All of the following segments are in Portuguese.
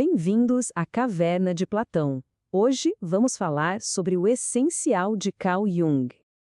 Bem-vindos à Caverna de Platão. Hoje vamos falar sobre o essencial de Carl Jung.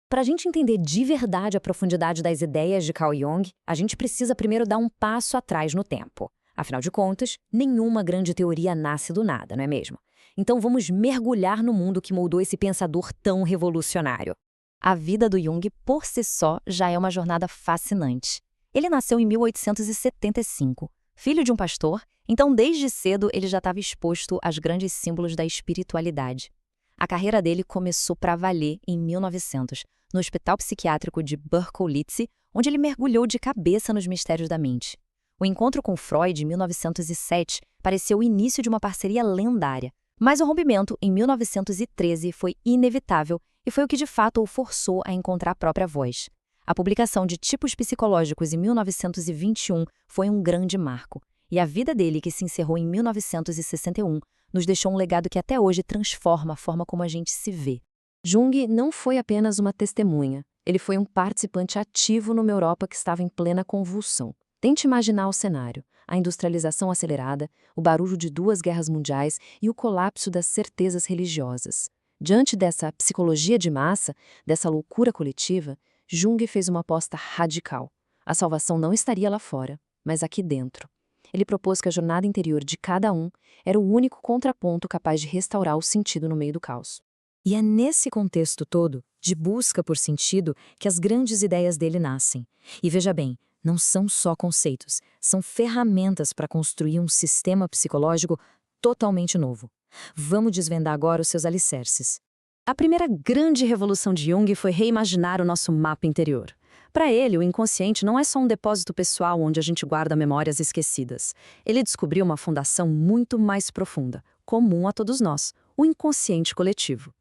Para a gente entender de verdade a profundidade das ideias de Carl Jung, a gente precisa primeiro dar um passo atrás no tempo. Afinal de contas, nenhuma grande teoria nasce do nada, não é mesmo? Então vamos mergulhar no mundo que moldou esse pensador tão revolucionário. A vida do Jung, por si só, já é uma jornada fascinante. Ele nasceu em 1875, filho de um pastor, então desde cedo ele já estava exposto aos grandes símbolos da espiritualidade. A carreira dele começou para valer em 1900, no Hospital Psiquiátrico de Berkowitz, onde ele mergulhou de cabeça nos mistérios da mente. O encontro com Freud em 1907 pareceu o início de uma parceria lendária, mas o rompimento em 1913 foi inevitável e foi o que de fato o forçou a encontrar a própria voz. A publicação de Tipos Psicológicos em 1921 foi um grande marco, e a vida dele, que se encerrou em 1961, nos deixou um legado que até hoje transforma a forma como a gente se vê. Jung não foi apenas uma testemunha, ele foi um participante ativo numa Europa que estava em plena convulsão. Tente imaginar o cenário: a industrialização acelerada, o barulho de 2 guerras mundiais e o colapso das certezas religiosas. Diante dessa psicologia de massa, dessa loucura coletiva, Jung fez uma aposta radical. A salvação não estaria lá fora, mas aqui dentro. Ele propôs que a jornada interior de cada um era o único contraponto capaz de restaurar o sentido no meio do caos. E é nesse contexto todo, de busca por sentido, que as grandes ideias dele nascem. E veja bem, não são só conceitos, são ferramentas para construir um sistema psicológico totalmente novo. Vamos desvendar agora os seus alicerces. A primeira grande revolução de Jung foi reimaginar o nosso mapa interior. Para ele, o inconsciente não é só um depósito pessoal onde a gente guarda memórias esquecidas. Ele descobriu uma fundação muito mais profunda, comum a todos nós, o inconsciente coletivo.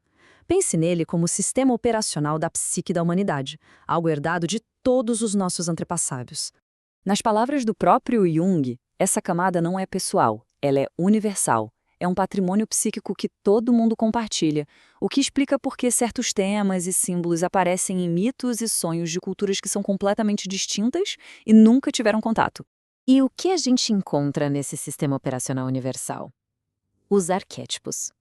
Pense nele como o sistema operacional da psique da humanidade, algo herdado de todos os nossos antepassados. Nas palavras do próprio Jung, essa camada não é pessoal, ela é universal. É um patrimônio psíquico que todo mundo compartilha, o que explica por que certos temas e símbolos aparecem em mitos e sonhos de culturas que são completamente distintas e nunca tiveram contato. E o que a gente encontra nesse sistema operacional universal? Os arquétipos.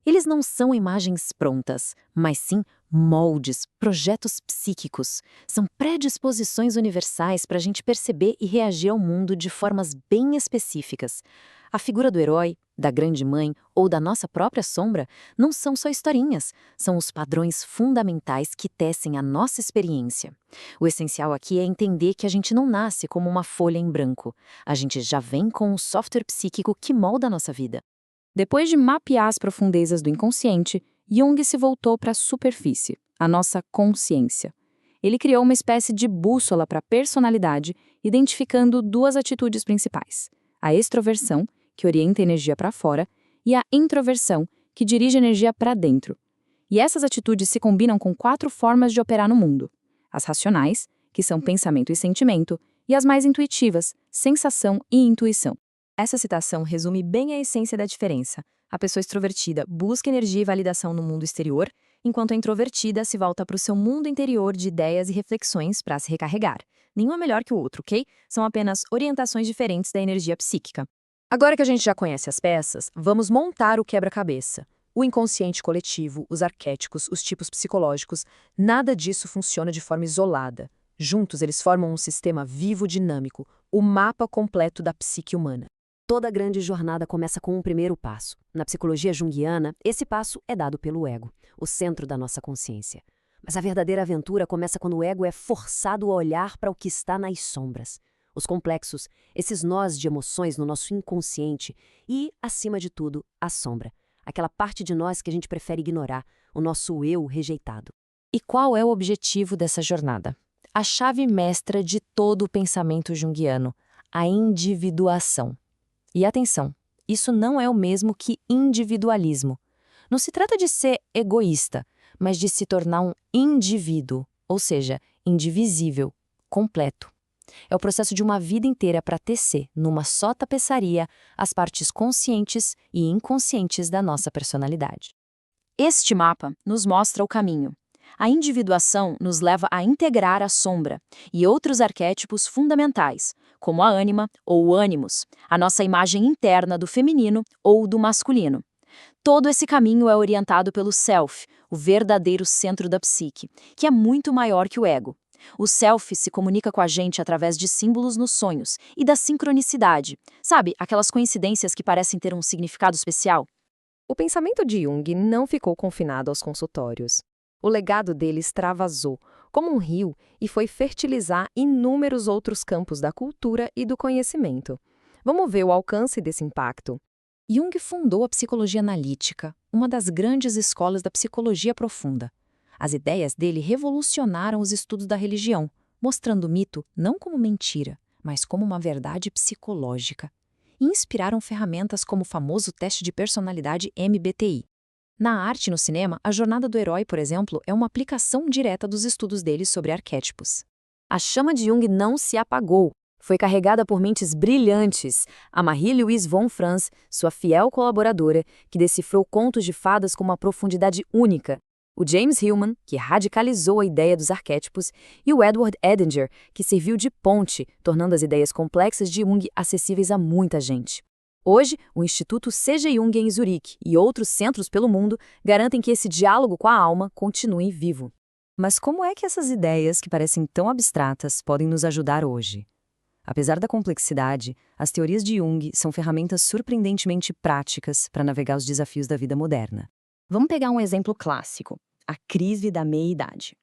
Eles não são imagens prontas, mas sim moldes, projetos psíquicos. São predisposições universais para a gente perceber e reagir ao mundo de formas bem específicas. A figura do herói, da grande mãe ou da nossa própria sombra não são só historinhas, são os padrões fundamentais que tecem a nossa experiência. O essencial aqui é entender que a gente não nasce como uma folha em branco. A gente já vem com um software psíquico que molda a nossa vida. Depois de mapear as profundezas do inconsciente, Jung se voltou para a superfície, a nossa consciência. Ele criou uma espécie de bússola para a personalidade, identificando 2 atitudes principais: a extroversão, que orienta a energia para fora, e a introversão, que dirige a energia para dentro. E essas atitudes se combinam com 4 formas de operar no mundo: as racionais, que são pensamento e sentimento, e as mais intuitivas, sensação e intuição. Essa citação resume bem a essência da diferença. A pessoa extrovertida busca energia e validação no mundo exterior, enquanto a introvertida se volta para o seu mundo interior de ideias e reflexões para se recarregar. Nenhum é melhor que o outro, ok? São apenas orientações diferentes da energia psíquica. Agora que a gente já conhece as peças, vamos montar o quebra-cabeça. O inconsciente coletivo, os arquétipos, os tipos psicológicos, nada disso funciona de forma isolada. Juntos eles formam um sistema vivo dinâmico, o mapa completo da psique humana. Toda grande jornada começa com um primeiro passo. Na psicologia junguiana, esse passo é dado pelo ego, o centro da nossa consciência. Mas a verdadeira aventura começa quando o ego é forçado a olhar para o que está nas sombras. Os complexos, esses nós de emoções no nosso inconsciente e, acima de tudo, a sombra. Aquela parte de nós que a gente prefere ignorar, o nosso eu rejeitado. E qual é o objetivo dessa jornada? A chave mestra de todo o pensamento junguiano, a individuação. E atenção, isso não é o mesmo que individualismo. Não se trata de ser egoísta, mas de se tornar um indivíduo, ou seja, indivisível, completo. É o processo de uma vida inteira para tecer, numa só tapeçaria, as partes conscientes e inconscientes da nossa personalidade. Este mapa nos mostra o caminho. A individuação nos leva a integrar a sombra e outros arquétipos fundamentais, como a ânima ou o ânimos, a nossa imagem interna do feminino ou do masculino. Todo esse caminho é orientado pelo self, o verdadeiro centro da psique, que é muito maior que o ego. O self se comunica com a gente através de símbolos nos sonhos e da sincronicidade. Sabe, aquelas coincidências que parecem ter um significado especial? O pensamento de Jung não ficou confinado aos consultórios. O legado dele extravasou, como um rio, e foi fertilizar inúmeros outros campos da cultura e do conhecimento. Vamos ver o alcance desse impacto. Jung fundou a psicologia analítica, uma das grandes escolas da psicologia profunda. As ideias dele revolucionaram os estudos da religião, mostrando o mito não como mentira, mas como uma verdade psicológica. E inspiraram ferramentas como o famoso teste de personalidade MBTI. Na arte e no cinema, a jornada do herói, por exemplo, é uma aplicação direta dos estudos dele sobre arquétipos. A chama de Jung não se apagou. Foi carregada por mentes brilhantes. A Marie-Louise von Franz, sua fiel colaboradora, que decifrou contos de fadas com uma profundidade única. O James Hillman, que radicalizou a ideia dos arquétipos, e o Edward Edinger, que serviu de ponte, tornando as ideias complexas de Jung acessíveis a muita gente. Hoje, o Instituto C.G. Jung em Zurique e outros centros pelo mundo garantem que esse diálogo com a alma continue vivo. Mas como é que essas ideias, que parecem tão abstratas, podem nos ajudar hoje? Apesar da complexidade, as teorias de Jung são ferramentas surpreendentemente práticas para navegar os desafios da vida moderna. Vamos pegar um exemplo clássico, a crise da meia-idade.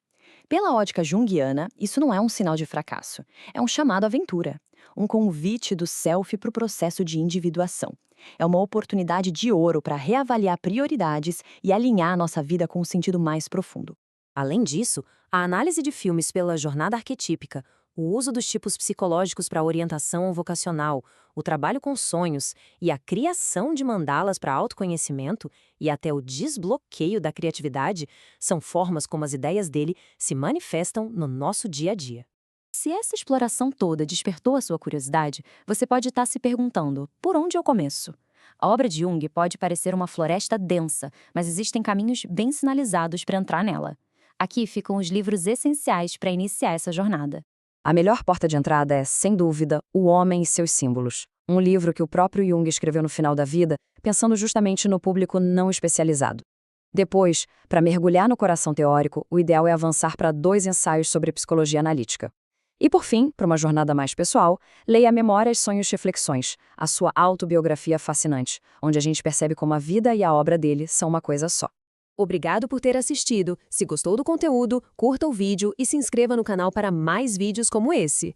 Pela ótica junguiana, isso não é um sinal de fracasso, é um chamado à aventura, um convite do self para o processo de individuação. É uma oportunidade de ouro para reavaliar prioridades e alinhar a nossa vida com um sentido mais profundo. Além disso, a análise de filmes pela jornada arquetípica, o uso dos tipos psicológicos para orientação vocacional, o trabalho com sonhos e a criação de mandalas para autoconhecimento e até o desbloqueio da criatividade são formas como as ideias dele se manifestam no nosso dia a dia. Se essa exploração toda despertou a sua curiosidade, você pode estar se perguntando, por onde eu começo? A obra de Jung pode parecer uma floresta densa, mas existem caminhos bem sinalizados para entrar nela. Aqui ficam os livros essenciais para iniciar essa jornada. A melhor porta de entrada é, sem dúvida, O Homem e Seus Símbolos, um livro que o próprio Jung escreveu no final da vida, pensando justamente no público não especializado. Depois, para mergulhar no coração teórico, o ideal é avançar para 2 ensaios sobre psicologia analítica. E por fim, para uma jornada mais pessoal, leia Memórias, Sonhos e Reflexões, a sua autobiografia fascinante, onde a gente percebe como a vida e a obra dele são uma coisa só. Obrigado por ter assistido. Se gostou do conteúdo, curta o vídeo e se inscreva no canal para mais vídeos como esse.